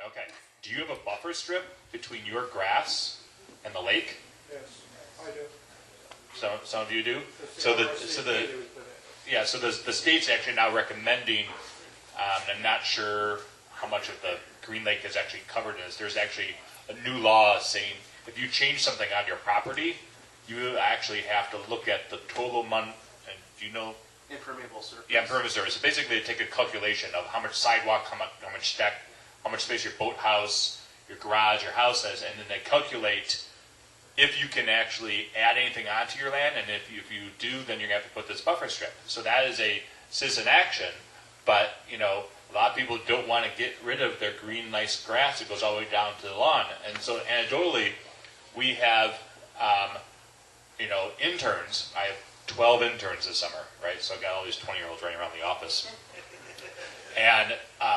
Okay. Do you have a buffer strip between your grass and the lake? Yes, I do. Some of you do. That's So the the state's actually now recommending. I'm not sure how much of the Green Lake is actually covered in this. There's actually a new law saying if you change something on your property, you actually have to look at the total month. And do you know? Impermeable surface. Yeah, impervious surface. So basically, they take a calculation of how much sidewalk, how much deck, how much space your boathouse, your garage, your house has, and then they calculate if you can actually add anything onto your land, and if you do, then you're going to have to put this buffer strip. So that is a citizen action, but a lot of people don't want to get rid of their green, nice grass that goes all the way down to the lawn. And so anecdotally, we have, interns. I have 12 interns this summer, right? So I've got all these 20-year-olds running around the office. And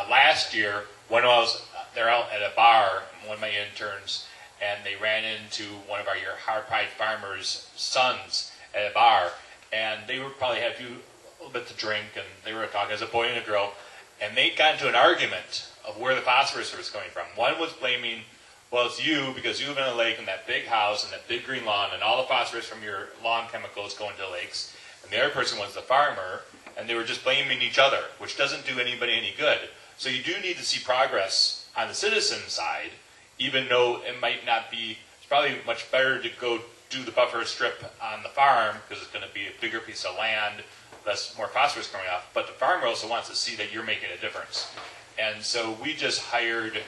last year, when I was they're out at a bar, one of my interns, and they ran into one of your hard-pride farmers' sons at a bar, and they were probably had a little bit to drink, and they were talking as a boy and a girl, and they got into an argument of where the phosphorus was coming from. One was blaming, well, it's you because you live in a lake and that big house and that big green lawn, and all the phosphorus from your lawn chemicals go into the lakes. And the other person was the farmer, and they were just blaming each other, which doesn't do anybody any good. So you do need to see progress on the citizen side, even though it might not be. It's probably much better to go do the buffer strip on the farm because it's going to be a bigger piece of land, more phosphorus coming off. But the farmer also wants to see that you're making a difference. And so we just hired.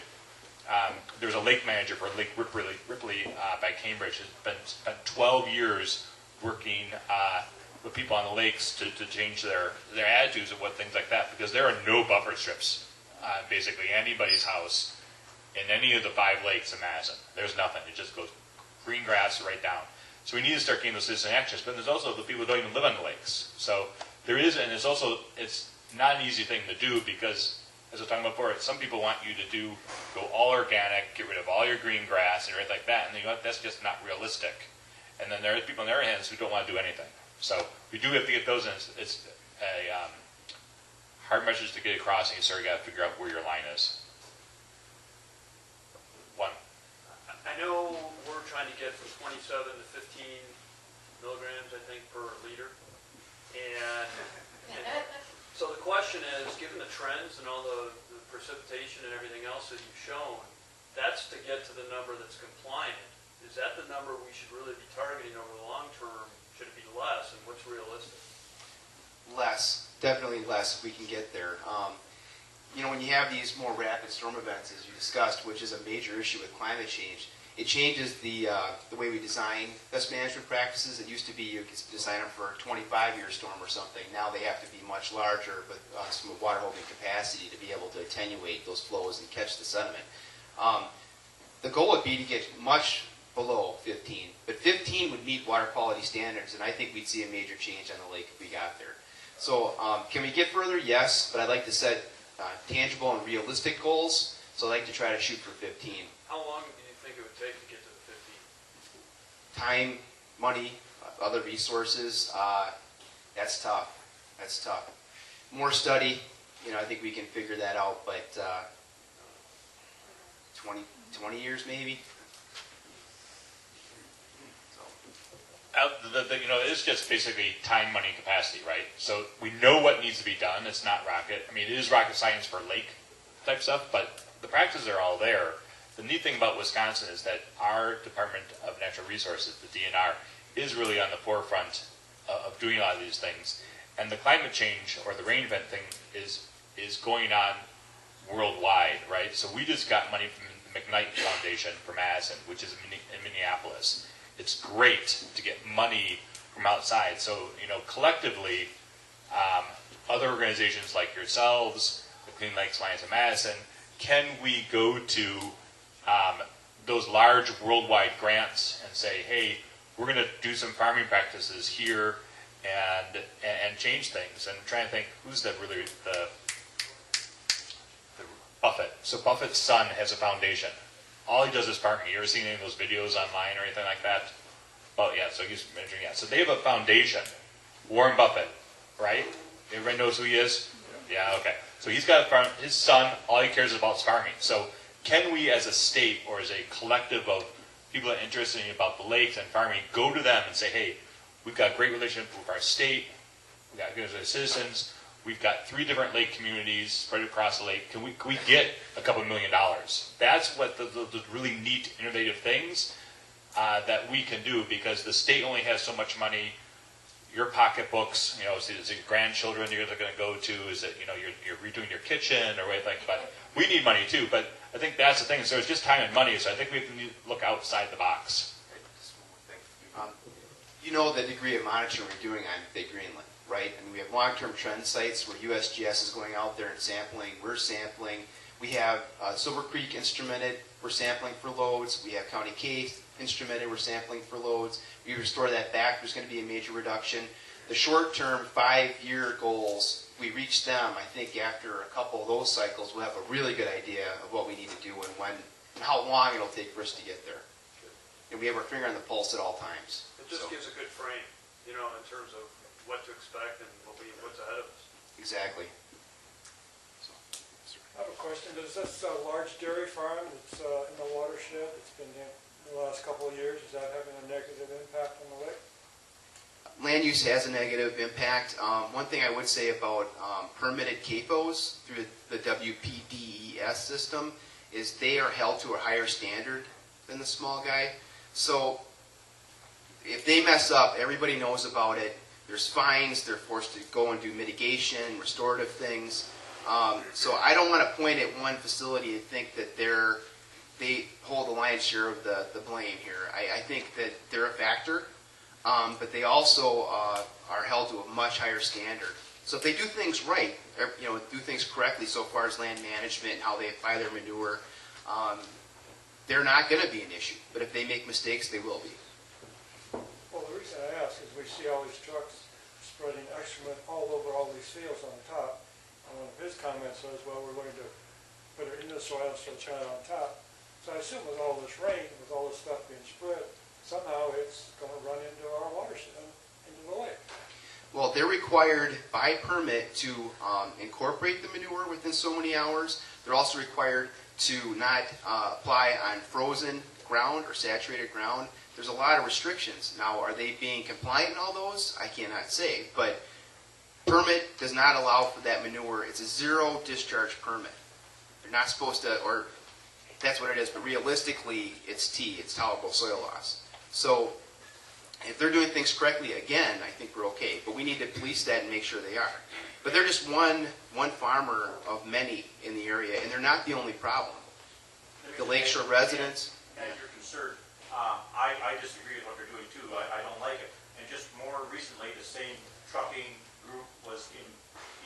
There's a lake manager for Lake Ripley by Cambridge. Has spent 12 years working with people on the lakes to change their attitudes of what things like that, because there are no buffer strips on basically anybody's house in any of the 5 lakes in Madison. There's nothing. It just goes green grass right down. So we need to start getting those citizen actions. But there's also the people who don't even live on the lakes. So there is, and it's not an easy thing to do because, as I was talking about before, some people want you to go all organic, get rid of all your green grass and everything like that, and that's just not realistic. And then there are people on their hands who don't want to do anything. So we do have to get those in. It's a hard message to get across, and you sort of got to figure out where your line is. One. I know we're trying to get from 27 to 15 milligrams, I think, per liter. And so the question is, given the trends and all the precipitation and everything else that you've shown, that's to get to the number that's compliant. Is that the number we should really be targeting over the long term? Should it be less, and what's realistic? Less, definitely less if we can get there. When you have these more rapid storm events, as you discussed, which is a major issue with climate change, it changes the way we design best management practices. It used to be you could design them for a 25-year storm or something. Now they have to be much larger with some water holding capacity to be able to attenuate those flows and catch the sediment. The goal would be to get much below 15, but 15 would meet water quality standards, and I think we'd see a major change on the lake if we got there. So can we get further? Yes, but I'd like to set tangible and realistic goals, so I'd like to try to shoot for 15. How long do you think it would take to get to the 15? Time, money, other resources, that's tough. That's tough. More study, I think we can figure that out, but 20 years maybe. It's just basically time, money, capacity, right? So we know what needs to be done. It's not rocket. I mean, it is rocket science for lake type stuff, but the practices are all there. The neat thing about Wisconsin is that our Department of Natural Resources, the DNR, is really on the forefront of doing a lot of these things. And the climate change or the rain event thing is going on worldwide, right? So we just got money from the McKnight Foundation for Madison, which is in Minneapolis. It's great to get money from outside. So, collectively, other organizations like yourselves, the Clean Lakes Alliance of Madison, can we go to those large worldwide grants and say, hey, we're going to do some farming practices here and change things? And I'm trying to think, who's the Buffett. So Buffett's son has a foundation. All he does is farming. You ever seen any of those videos online or anything like that? Oh, yeah, so he's mentioning, yeah. So they have a foundation. Warren Buffett, right? Everybody knows who he is? Yeah, okay. So he's got a farm. His son, all he cares about is farming. So can we as a state or as a collective of people that are interested about the lakes and farming go to them and say, hey, we've got a great relationship with our state, we've got good citizens, we've got 3 different lake communities spread across the lake, can we get a couple $1 million? That's what the really neat, innovative things that we can do, because the state only has so much money. Your pocketbooks, is it grandchildren you're going to go to? Is it, you're redoing your kitchen or anything? But we need money too. But I think that's the thing. So it's just time and money. So I think we need to look outside the box. Just one more thing. The degree of monitoring we're doing on Big Greenland, right? And we have long-term trend sites where USGS is going out there and sampling. We're sampling. We have Silver Creek instrumented. We're sampling for loads. We have County Kate instrumented. We're sampling for loads. We restore that back. There's going to be a major reduction. The short-term 5-year goals, we reach them, I think, after a couple of those cycles, we'll have a really good idea of what we need to do and when and how long it'll take for us to get there. And we have our finger on the pulse at all times. It just gives a good frame, in terms of what to expect and what's ahead of us. Exactly. I have a question. Does this large dairy farm that's in the watershed, it's been in the last couple of years, is that having a negative impact on the lake? Land use has a negative impact. One thing I would say about permitted CAFOs through the WPDES system is they are held to a higher standard than the small guy. So if they mess up, everybody knows about it. There's fines. They're forced to go and do mitigation, restorative things. So I don't want to point at one facility and think that they hold the lion's share of the blame here. I think that they're a factor, but they also are held to a much higher standard. So if they do things right, do things correctly so far as land management and how they apply their manure, they're not going to be an issue. But if they make mistakes, they will be. Well, the reason I ask is we see all these trucks spreading excrement all over all these fields on the top. And one of his comments was, well, we're going to put it in the soil so it's not on top. So I assume with all this rain, with all this stuff being spread, somehow it's going to run into our watershed, into the lake. Well, they're required by permit to incorporate the manure within so many hours. They're also required to not apply on frozen ground or saturated ground. There's a lot of restrictions. Now, are they being compliant in all those? I cannot say, but permit does not allow for that manure. It's a zero discharge permit. They're not supposed to, or that's what it is, but realistically, it's T, it's tolerable soil loss. So if they're doing things correctly, again, I think we're okay, but we need to police that and make sure they are. But they're just one farmer of many in the area, and they're not the only problem. The lakeshore residents. And you're concerned. I disagree with what they're doing too. I don't like it. And just more recently, the same trucking group was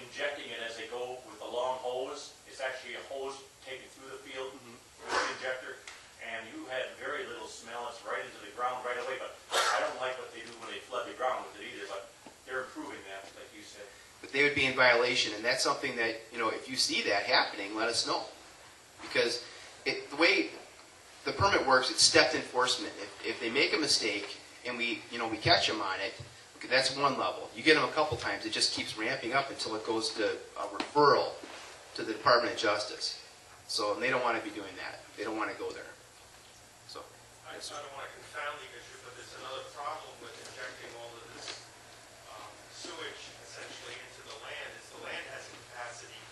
injecting it as they go with a long hose. It's actually a hose taken through the field with the injector, and you had very little smell. It's right into the ground right away. But I don't like what they do when they flood the ground with it either. But they're improving that, like you said. But they would be in violation, and that's something that, if you see that happening, let us know. Because the way the permit works, it's stepped enforcement. If they make a mistake and we catch them on it, that's one level. You get them a couple times, it just keeps ramping up until it goes to a referral to the Department of Justice. So and they don't want to be doing that. They don't want to go there. So I don't want to confound the issue, but there's another problem with injecting all of this sewage essentially into the land, is the land has a capacity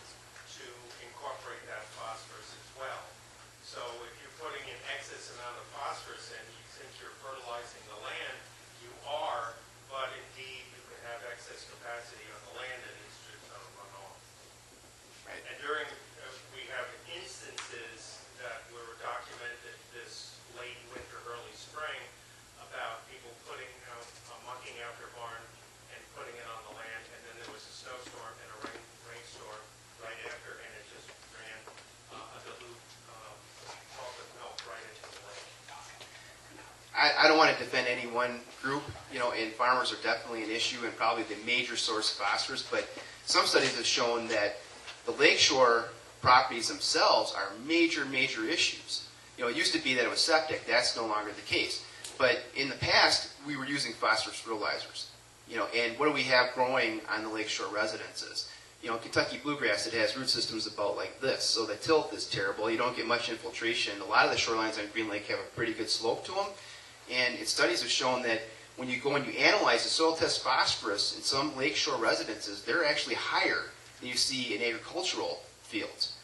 to incorporate that phosphorus as well. So if you're putting in excess amount of phosphorus and you think you're fertilizing the land, you are, but indeed you can have excess capacity on the land and it's just run off. right. And we have instances that were documented this late winter, early spring, about people mucking out their barn and putting it on the land, and then there was a snowstorm and a rainstorm right after, and it just ran a dilute chocolate milk right into the lake. I don't want to defend any one group, and farmers are definitely an issue and probably the major source of phosphorus, but some studies have shown that the lakeshore properties themselves are major, major issues. It used to be that it was septic. That's no longer the case. But in the past, we were using phosphorus fertilizers. And what do we have growing on the lakeshore residences? You know, Kentucky bluegrass, it has root systems about like this, so the tilth is terrible. You don't get much infiltration. A lot of the shorelines on Green Lake have a pretty good slope to them, and studies have shown that when you go and you analyze the soil test phosphorus in some lakeshore residences, they're actually higher than you see in agricultural fields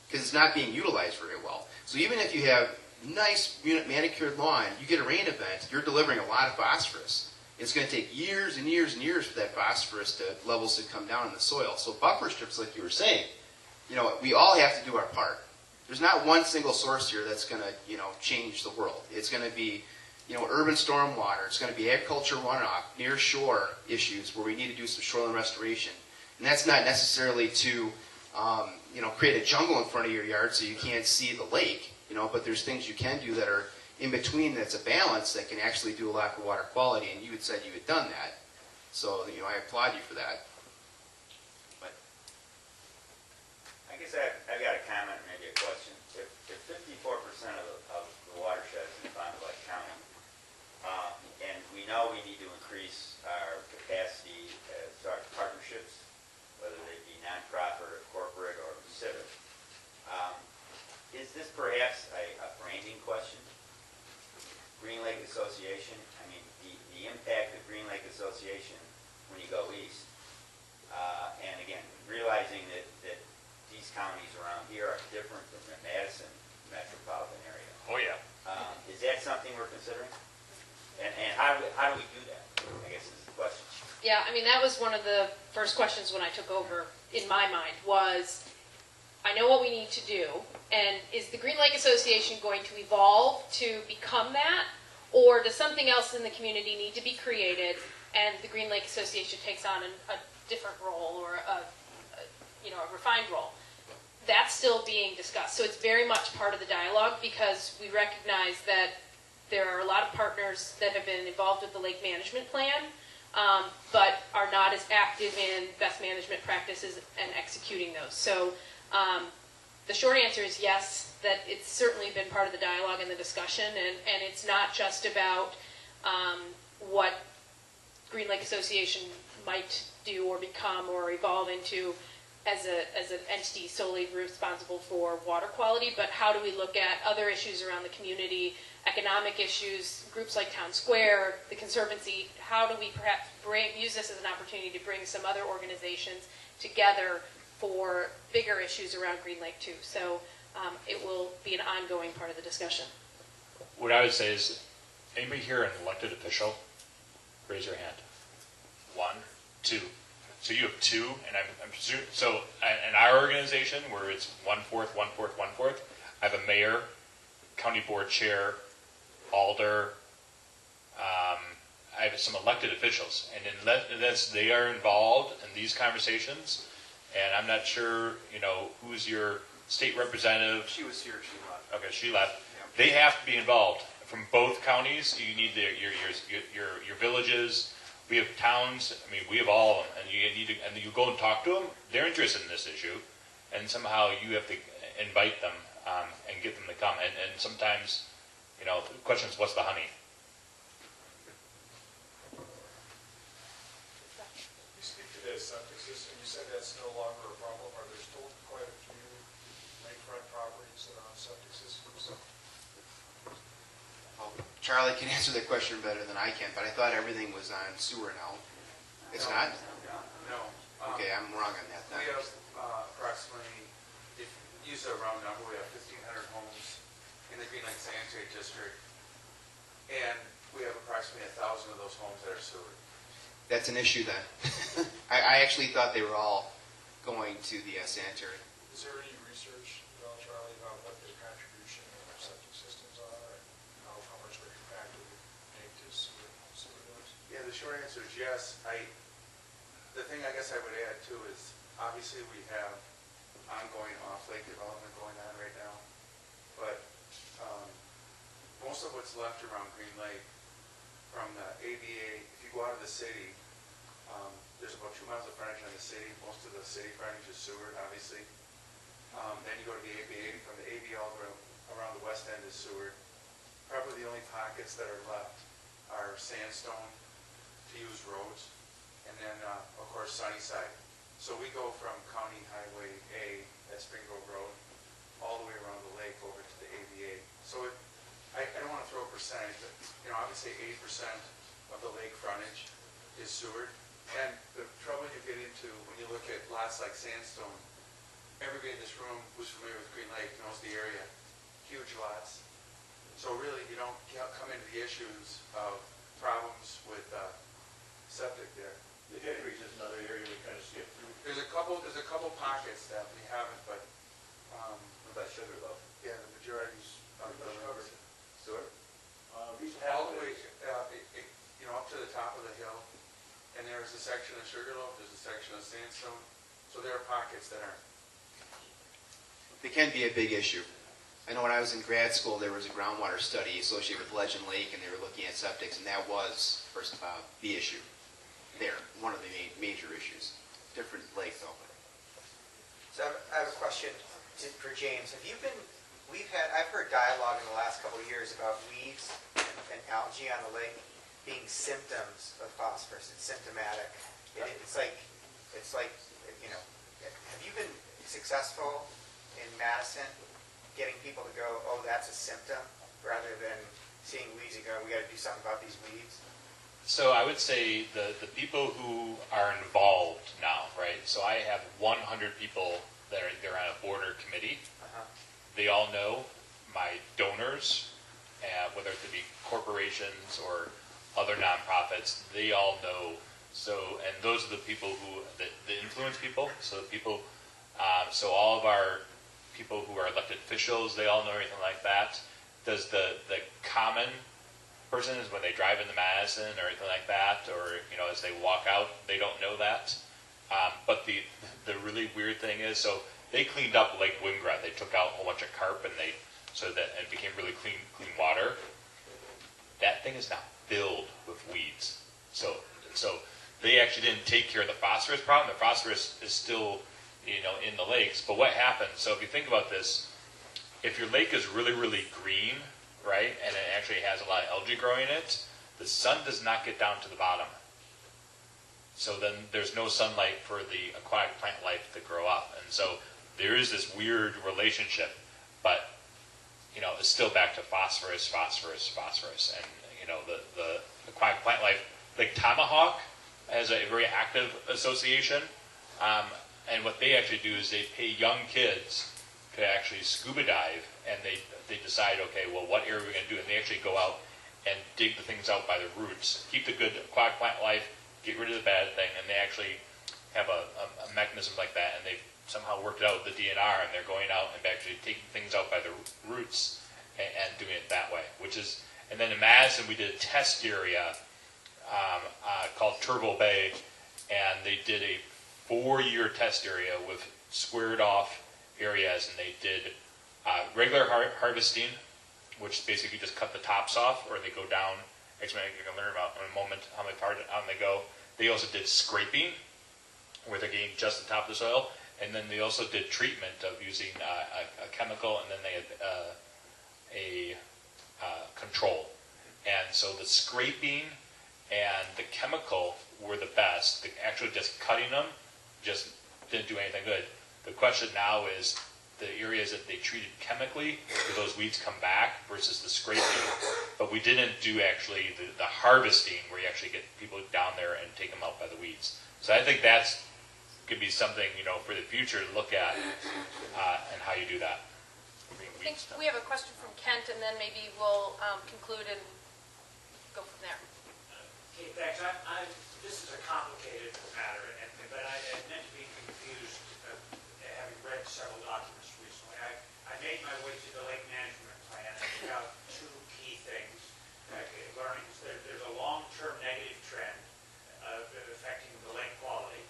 because it's not being utilized very well. So even if you have nice manicured lawn, you get a rain event, you're delivering a lot of phosphorus. It's going to take years and years and years for that phosphorus levels to come down in the soil. So buffer strips, like you were saying, you know, we all have to do our part. There's not one single source here that's going to, you know, change the world. It's going to be, you know, urban stormwater. It's going to be agriculture runoff, near shore issues where we need to do some shoreline restoration. And that's not necessarily to, you know, create a jungle in front of your yard so you can't see the lake, you know, but there's things you can do that are in between that's a balance that can actually do a lot for water quality, and you had said you had done that. So, you know, I applaud you for that. But I guess I've got a comment, maybe a question. If 54% of the watershed is in Fond du Lac County, and we know we need to increase our capacity as our partnerships, whether they be nonprofit or corporate or civic, is this perhaps a branding question? Green Lake Association, I mean, the impact of Green Lake Association when you go east, and again, realizing that these counties around here are different from the Madison metropolitan area. Oh, yeah. Is that something we're considering? And how do we do that, I guess is the question. Yeah, I mean, that was one of the first questions when I took over in my mind was, I know what we need to do, and is the Green Lake Association going to evolve to become that, or does something else in the community need to be created, and the Green Lake Association takes on a different role or a refined role? That's still being discussed. So it's very much part of the dialogue because we recognize that there are a lot of partners that have been involved with the lake management plan, but are not as active in best management practices and executing those. So the short answer is yes, that it's certainly been part of the dialogue and the discussion, and it's not just about what Green Lake Association might do or become or evolve into as an entity solely responsible for water quality, but how do we look at other issues around the community, economic issues, groups like Town Square, the Conservancy, how do we perhaps use this as an opportunity to bring some other organizations together for bigger issues around Green Lake too. So it will be an ongoing part of the discussion. What I would say is, anybody here an elected official? Raise your hand. 1, 2. So you have 2, and I'm so in our organization where it's 1/4, 1/4, 1/4, I have a mayor, county board chair, alder. I have some elected officials, and unless they are involved in these conversations, and I'm not sure, you know, who's your state representative. she was here, she left. Okay, she left. Yeah. They have to be involved from both counties. You need your villages. We have towns. I mean, we have all of them, and you need to. And you go and talk to them. They're interested in this issue, and somehow you have to invite them and get them to come. And sometimes, you know, the question is, what's the honey? You speak to the septic system, you said that's no longer a problem. Are there still quite a few lakefront properties that are on septic systems? Well, Charlie can answer that question better than I can, but I thought everything was on sewer now. It's not? No. Okay, I'm wrong on that then. We have approximately, if you use a round number, we have 1,500 homes in the Green Lake Sanitary District, and we have approximately 1,000 of those homes that are sewered. That's an issue then. I actually thought they were all going to the sanitary. Is there any research, Charlie, about what their contribution in our septic systems are and how much of an impact it would make to sewer bills? Yeah, the short answer is yes. The thing I guess I would add too is, obviously we have ongoing off-lake development going on right now, but most of what's left around Green Lake from the ABA, if you go out of the city, there's about 2 miles of frontage on the city. Most of the city frontage is sewered, obviously. Then you go to the ABA, from the ABA all around the west end is sewered. Probably the only pockets that are left are sandstone to use roads, and then of course Sunnyside. So we go from County Highway A at Spring Grove Road all the way around the lake over to the AVA. So I don't want to throw a percentage, but I would say 80% of the lake frontage is sewered. And the trouble you get into when you look at lots like Sandstone, everybody in this room who's familiar with Green Lake knows the area. Huge lots. So really, you don't come into the issues of problems with septic there. The Hickories is another area we kind of skip through. There's a couple pockets that we haven't, but What about Sugarloaf? yeah, the majority's on the river. Sewer? All the way, up to the top of the hill. And there's a section of Sugarloaf, there's a section of Sandstone. So there are pockets that aren't. They can be a big issue. I know when I was in grad school, there was a groundwater study associated with Legend Lake, and they were looking at septics, and that was the issue there, one of the major issues. Different lake, though. So I have a question for James. I've heard dialogue in the last couple of years about weeds and algae on the lake being symptoms of phosphorus. It's symptomatic. It's like, have you been successful in Madison getting people to go, oh, that's a symptom, rather than seeing weeds and go, we got to do something about these weeds? So I would say the people who are involved now, right? So I have 100 people that they're on a board or committee. They all know my donors, whether it be corporations or other nonprofits. They all know. So, and those are the people the influence people. So the people, so all of our people who are elected officials, they all know everything like that. Does the common person is when they drive into Madison or anything like that, or as they walk out, they don't know that. But the really weird thing is, so they cleaned up Lake Wingra. They took out a whole bunch of carp, and it became really clean water. That thing is now filled with weeds. So they actually didn't take care of the phosphorus problem. The phosphorus is still in the lakes. But what happens? So if you think about this, if your lake is really, really green, right, and it actually has a lot of algae growing in it, the sun does not get down to the bottom. So then there's no sunlight for the aquatic plant life to grow up. And so there is this weird relationship, but it's still back to phosphorus. And the aquatic plant life, like Tomahawk has a very active association. And what they actually do is they pay young kids to actually scuba dive, and they decide, okay, well, what area are we going to do? And they actually go out and dig the things out by the roots, keep the good aquatic plant life, get rid of the bad thing, and they actually have a mechanism like that, and they've somehow worked it out with the DNR, and they're going out and actually taking things out by the roots and doing it that way, and then in Madison, we did a test area called Turtle Bay, and they did a 4-year test area with squared off areas, and they did regular harvesting, which basically just cut the tops off, or they go down. Actually, you're going to learn about in a moment how they go. They also did scraping, where they're getting just the top of the soil, and then they also did treatment of using a chemical, and then they had a control. And so the scraping and the chemical were the best. Actually, just cutting them just didn't do anything good. The question now is the areas that they treated chemically, do those weeds come back versus the scraping? But we didn't do actually the harvesting, where you actually get people down there and take them out by the weeds. So I think that's could be something for the future to look at and how you do that. I think we have a question from Kent, and then maybe we'll conclude and go from there. Okay, thanks. This is a complicated matter, but I admit to being confused, having read several documents recently. I made my way to the lake management plan and took out 2 key things, learnings. There's a long-term negative trend affecting the lake quality,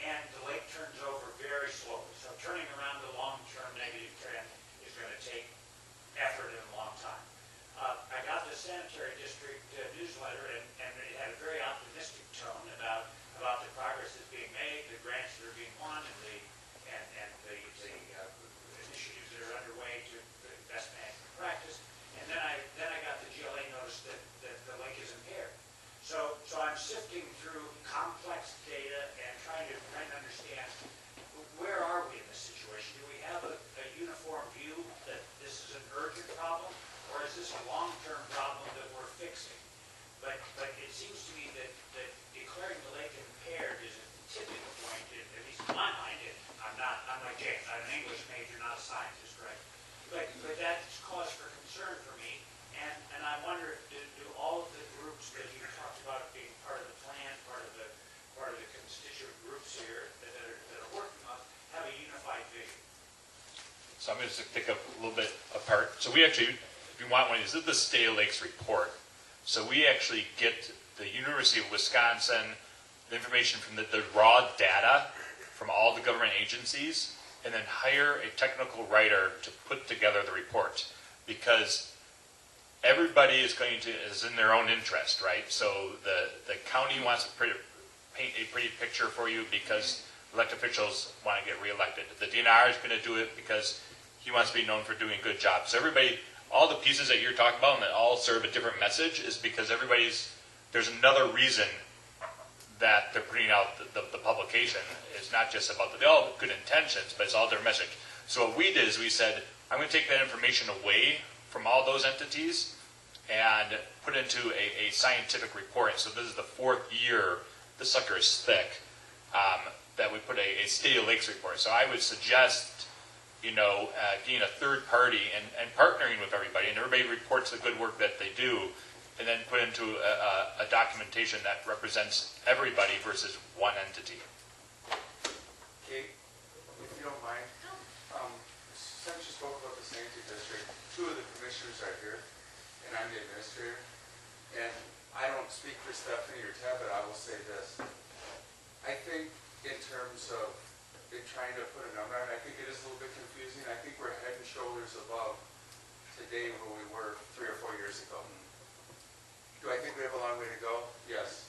and the lake turns over very slowly. So turning around the long-term negative trend is going to take effort and a long time. I got the sanitary district newsletter, and it had a very optimistic tone about the progress that's being made, the grants that are being won, and I'm like James, I'm an English major, not a scientist, right? But that's cause for concern for me, and I wonder, do all of the groups that you talked about being part of the plan, part of the constituent groups here that are working on, have a unified vision? So I'm going to pick up a little bit apart. So we actually, if you want one, this is the STA Lakes report. So we actually get the University of Wisconsin, the information from the raw data from all the government agencies, and then hire a technical writer to put together the report. Because everybody is in their own interest, right? So the county wants to paint a pretty picture for you because elected officials want to get reelected. The DNR is going to do it because he wants to be known for doing a good job. So everybody, all the pieces that you're talking about and that all serve a different message is because there's another reason that they're putting out the publication. It's not just about they all have good intentions, but it's all their message. So what we did is we said, I'm going to take that information away from all those entities and put into a scientific report. So this is the 4th year, the sucker is thick, that we put a STA Lakes report. So I would suggest, getting a third party and partnering with everybody, and everybody reports the good work that they do, and then put into a documentation that represents everybody versus one entity. Kate, if you don't mind, since you spoke about the sanitary district, 2 of the commissioners are here, and I'm the administrator. And I don't speak for Stephanie or Ted, but I will say this. I think in terms of trying to put a number on it, I think it is a little bit confusing. I think we're head and shoulders above today where we were 3 or 4 years ago. Do I think we have a long way to go? Yes.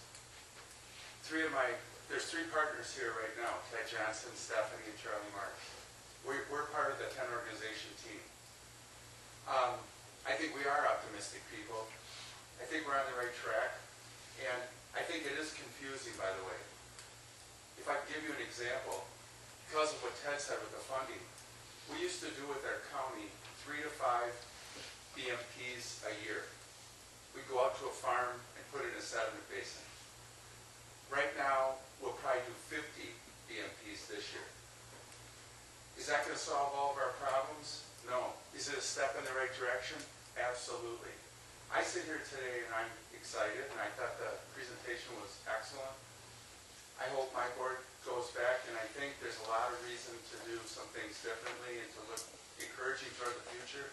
There's 3 partners here right now, Ted Johnson, Stephanie, and Charlie Marks. We're part of the 10 organization team. I think we are optimistic people. I think we're on the right track. And I think it is confusing, by the way. If I can give you an example, because of what Ted said with the funding, we used to do with our county 3 to 5 BMPs a year. We'd go out to a farm and put it in a sediment basin. Right now, we'll probably do 50 BMPs this year. Is that going to solve all of our problems? No. Is it a step in the right direction? Absolutely. I sit here today and I'm excited, and I thought the presentation was excellent. I hope my board goes back, and I think there's a lot of reason to do some things differently and to look encouraging toward the future.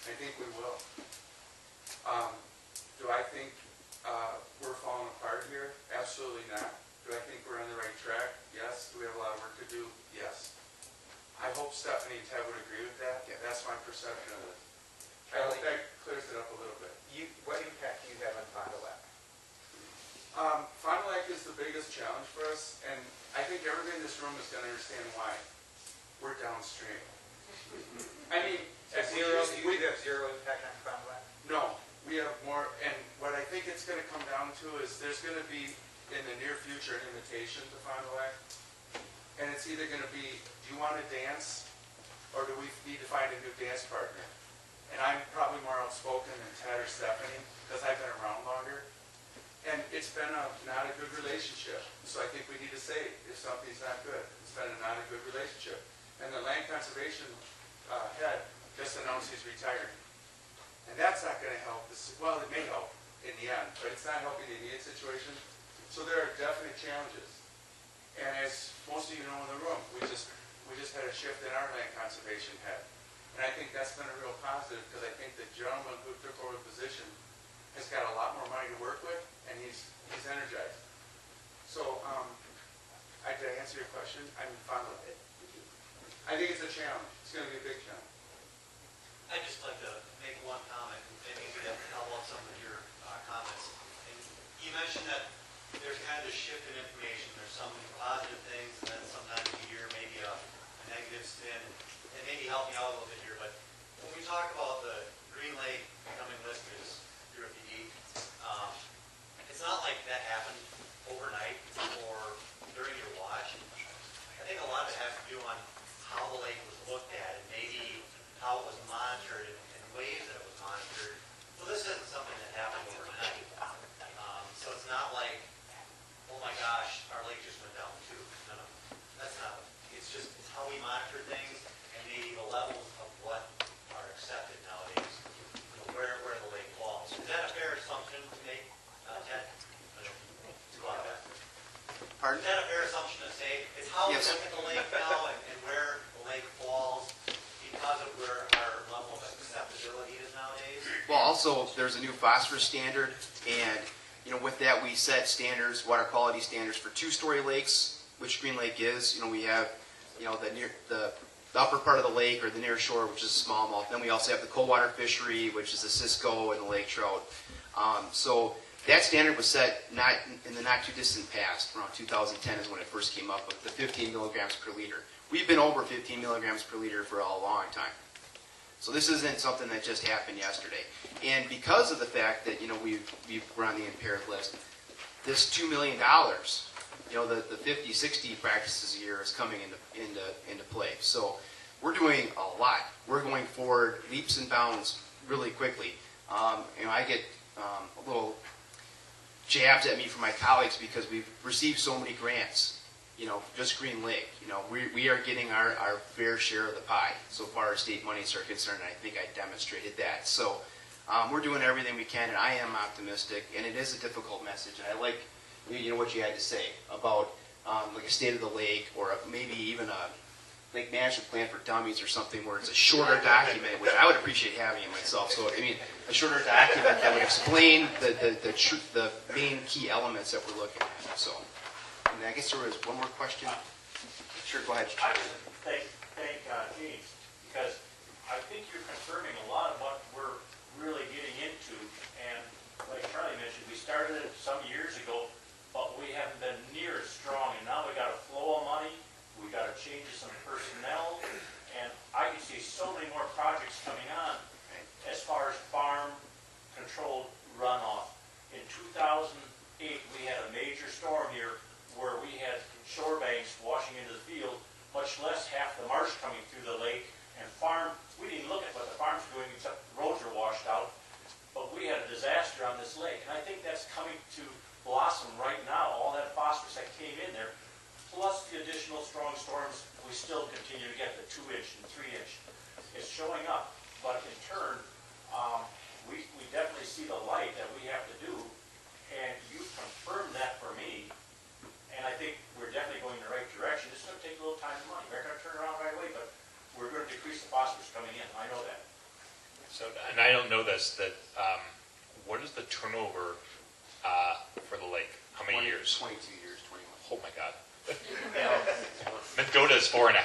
I think we will. Do I think we're falling apart here? Absolutely not. Do I think we're on the right track? Yes. Do we have a lot of work to do? Yes. I hope Stephanie and Ted would agree with that. Yeah. That's my perception of it. I hope that clears it up a little bit. What impact do you have on Fond du Lac? Fond du Lac is the biggest challenge for us, and I think everybody in this room is going to understand why. We're downstream. I mean, You have zero impact on Fond du Lac? no, we have more, and what I think it's going to come down to is there's going to be, in the near future, an invitation to Fond du Lac, and it's either going to be, do you want to dance, or do we need to find a new dance partner? And I'm probably more outspoken than Ted or Stephanie, because I've been around longer. And it's been not a good relationship. So I think we need to say if something's not good. It's been not a good relationship. And the land conservation head just announced he's retiring. And that's not going to help. Well, it may help in the end, but it's not helping the immediate situation. So there are definite challenges. And as most of you know in the room, we just had a shift in our land conservation head. And I think that's been a real positive, because I think the gentleman who took over the position has got a lot more money to work with, and he's energized. So, did I answer your question? I'm fine with it. I think it's a challenge. It's going to be a big challenge. I'd just like to make one comment, and maybe help out some of your comments. And you mentioned that there's kind of this shift in information. There's some positive things, and then sometimes you hear maybe a negative spin. And maybe help me out a little bit here, but when we talk about the Green Lake becoming listed as your FPD, it's not like that happened overnight or during your watch. I think a lot of it has to do on how the lake was looked at and maybe how it was monitored and ways that it was monitored. So this isn't something that happened overnight. So it's not like, oh my gosh, our lake just went down too. No, that's not. It's just how we monitor also, there's a new phosphorus standard, and with that we set standards, water quality standards for two-story lakes, which Green Lake is. We have the upper part of the lake or the near shore, which is smallmouth. Then we also have the cold water fishery, which is the Cisco and the lake trout. So that standard was set not in the not too distant past. Around 2010 is when it first came up with the 15 milligrams per liter. We've been over 15 milligrams per liter for a long time. So this isn't something that just happened yesterday. And because of the fact that we're on the impaired list, this $2 million, the 50, 60 practices a year is coming into play. So we're doing a lot. We're going forward leaps and bounds really quickly. I get a little jabs at me from my colleagues because we've received so many grants. Just Green Lake. We are getting our fair share of the pie so far as state monies are concerned, and I think I demonstrated that. So we're doing everything we can, and I am optimistic, and it is a difficult message. And I like what you had to say about like a state of the lake, or maybe even a lake management plan for dummies or something where it's a shorter document, which I would appreciate having it myself. So a shorter document that would explain the main key elements that we're looking at. So. And I guess there was one more question. Sure, go ahead. I just thank James, because I think you're confirming a lot of what we're really getting into. And like Charlie mentioned, we started it some years ago, but we haven't been near as strong. And now we got a flow of money. We got to change some personnel, and I can see so many more projects coming on as far as farm-controlled runoff. In 2008, we had a major storm here, where we had shore banks washing into the field, much less half the marsh coming through the lake, and we didn't look at what the farms were doing except the roads were washed out, but we had a disaster on this lake, and I think that's coming to blossom right now. All that phosphorus that came in there, plus the additional strong storms, we still continue to get the 2-inch and 3-inch. It's showing up, but in turn, we definitely see the light that we have to do, and you confirmed that for me. And I think we're definitely going in the right direction. It's going to take a little time and money. We're not going to turn around right away, but we're going to decrease the phosphorus coming in. I know that. So, and I don't know this, what is the turnover for the lake? How many years? 22 years, 21. Oh my God. Mendota is 4.5.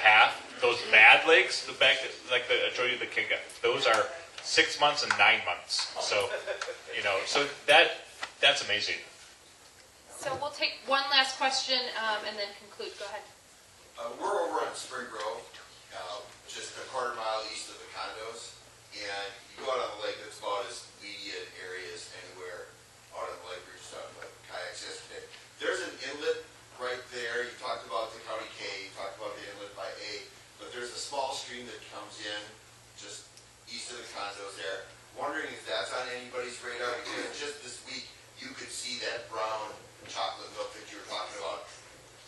Those bad lakes, I showed you the Kinga, those are 6 months and 9 months. So, so that's amazing. So we'll take one last question and then conclude. Go ahead. We're over on Spring Grove, just a quarter mile east of the condos, and you go out on the lake, it's about as weedy an area as anywhere out on the lake. We were just talking about kayaks yesterday. There's an inlet right there. You talked about the County K, you talked about the inlet by A, but there's a small stream that comes in just east of the condos there. Wondering if that's on anybody's radar, because just this week you could see that brown chocolate milk that you were talking about.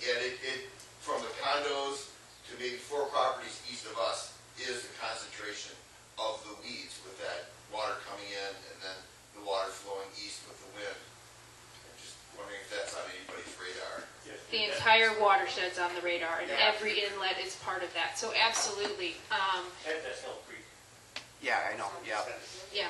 And it from the condos to maybe 4 properties east of us is the concentration of the weeds, with that water coming in and then the water flowing east with the wind. I'm just wondering if that's on anybody's radar. The entire watershed's on the radar, and every inlet is part of that. So absolutely. That's Hill Creek. Yeah, I know. Yeah. Yeah.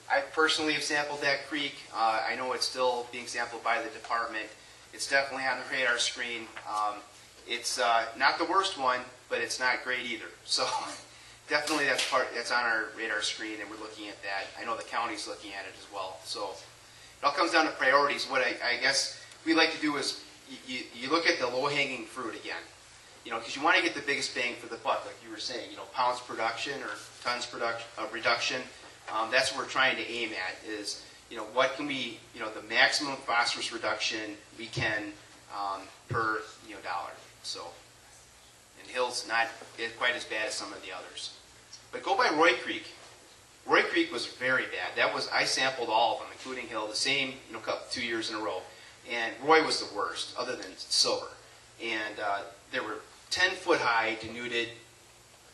I personally have sampled that creek. I know it's still being sampled by the department. It's definitely on the radar screen. It's not the worst one, but it's not great either. So definitely that's on our radar screen, and we're looking at that. I know the county's looking at it as well. So it all comes down to priorities. What I guess we like to do is you look at the low-hanging fruit again. Because you want to get the biggest bang for the buck, like you were saying. Pounds production or tons reduction. That's what we're trying to aim at is, what can we, the maximum phosphorus reduction we can per, dollar. So, and Hill's not quite as bad as some of the others. But go by Roy Creek. Roy Creek was very bad. I sampled all of them, including Hill, the same, 2 years in a row. And Roy was the worst, other than Silver. And there were 10-foot high denuded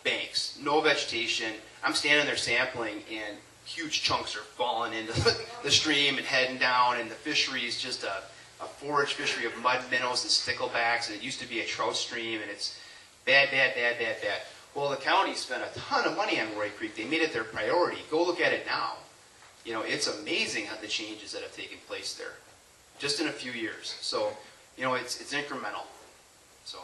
banks, no vegetation. I'm standing there sampling, and huge chunks are falling into the stream and heading down, and the fishery is just a forage fishery of mud minnows and sticklebacks, and it used to be a trout stream, and it's bad, bad, bad, bad, bad. Well, the county spent a ton of money on Roy Creek. They made it their priority. Go look at it now. You know, it's amazing how the changes that have taken place there, just in a few years. So, you know, it's incremental. So.